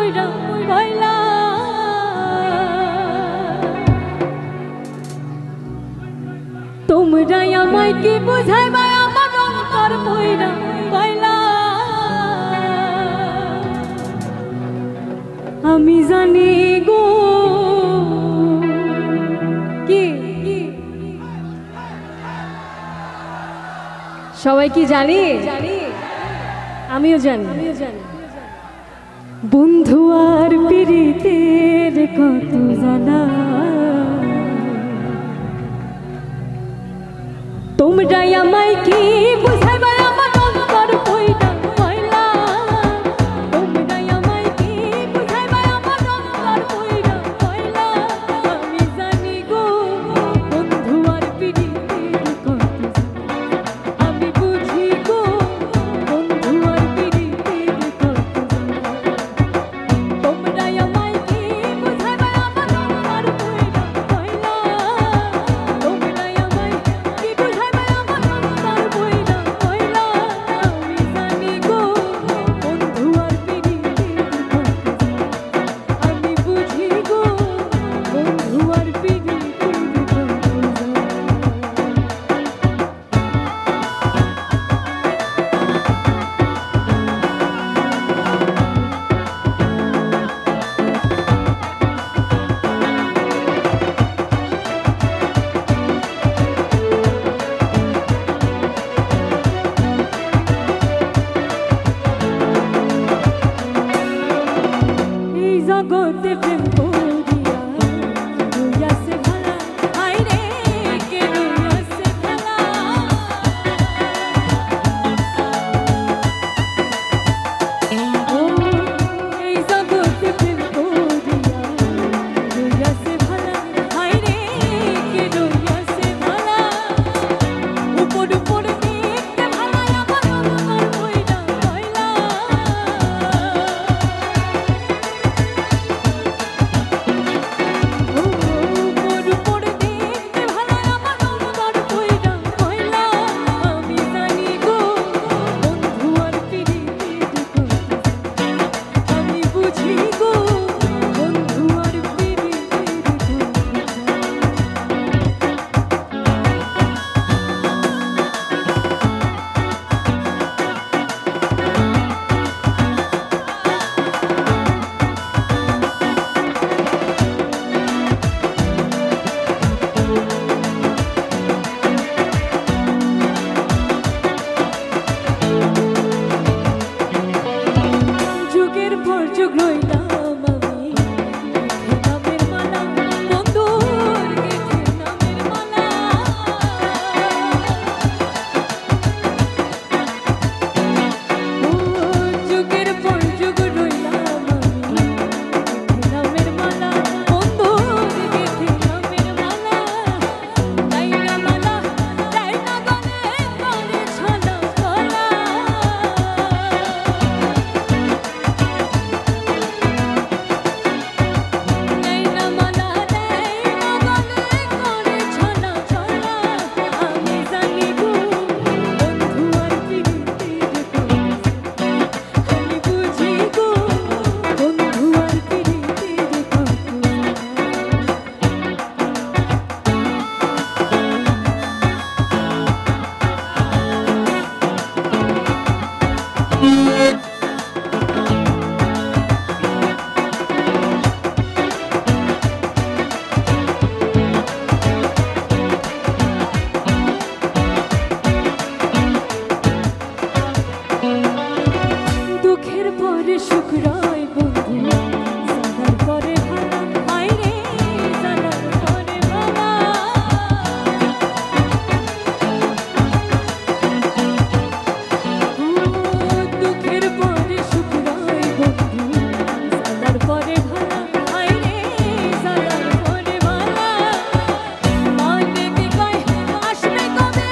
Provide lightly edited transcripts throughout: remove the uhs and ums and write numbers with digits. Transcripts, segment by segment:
পয়রা কইলা তোমরা আমায় কি বুঝাইবা আমার অন্তর পয়রা কইলা আমি জানি গো কি সবাই কি জানি আমিও জানি বন্ধু আর প্রীতের কত জানা তোমরা আমায় কি বুঝাইবা আমার অন্তর পয়রা কইলা তোমরা আমায় কি বুঝাইবা আমার অন্তর পয়রা কইলা আমি জানি গো বন্ধু আর প্রীতের কত আমি বুঝি গো বন্ধু আর প্রীতের কত তোমরা আমায় কি বুঝাইবা আমার অন্তর পয়রা কইলা তোমরা আমায় কি বুঝাইবা আমার অন্তর পয়রা কইলা আমি জানি গো বন্ধু আর প্রীতের কত আমি বুঝি গো বন্ধু আর প্রীতের এই জগতে প্রেম করিয়া রইয়াছে ভালা আইরে কে রইয়াছে ভালা ও এই জগতে প্রেম করিয়া রইয়াছে ভালা আইরে কে রইয়াছে ভালা উপর উপর দেখতে ভালা আমার অন্তর পয়রা কইলা আমি জানি গো বন্ধু আর প্রীতের কত আমি বুঝি গো বন্ধু আর প্রীতের যুগের পর যুগ রইলাম আমি গেথে নামের মালা বন্ধুর গেথে নামের মালা ও যুগের পর যুগ রইলাম আমি গেথে নামের মালা বন্ধুর গেথে নামের মালা তাইরা মালা তাইরা গলে করে ছলা ছলা নাইনা মালা নাইনা গলে করে ছলা ছলা আমি জানি গো বন্ধু আর প্রীতের কত আমি বুঝি গো বন্ধু আর প্রীতের কত দুঃখের পরে সুখ রয় বন্ধু জানার পরে ভালা আইরে জানার পরে ভালা ও দুঃখের পরে সুখ রয় বন্ধু জানার পরে ভালা আইরে জানার পরে ভালা মনে কি কয় আসবে কবে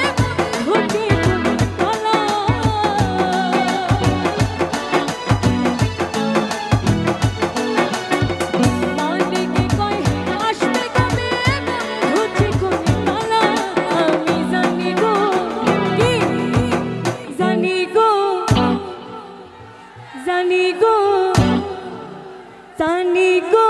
ঘুটি বলা জানি গো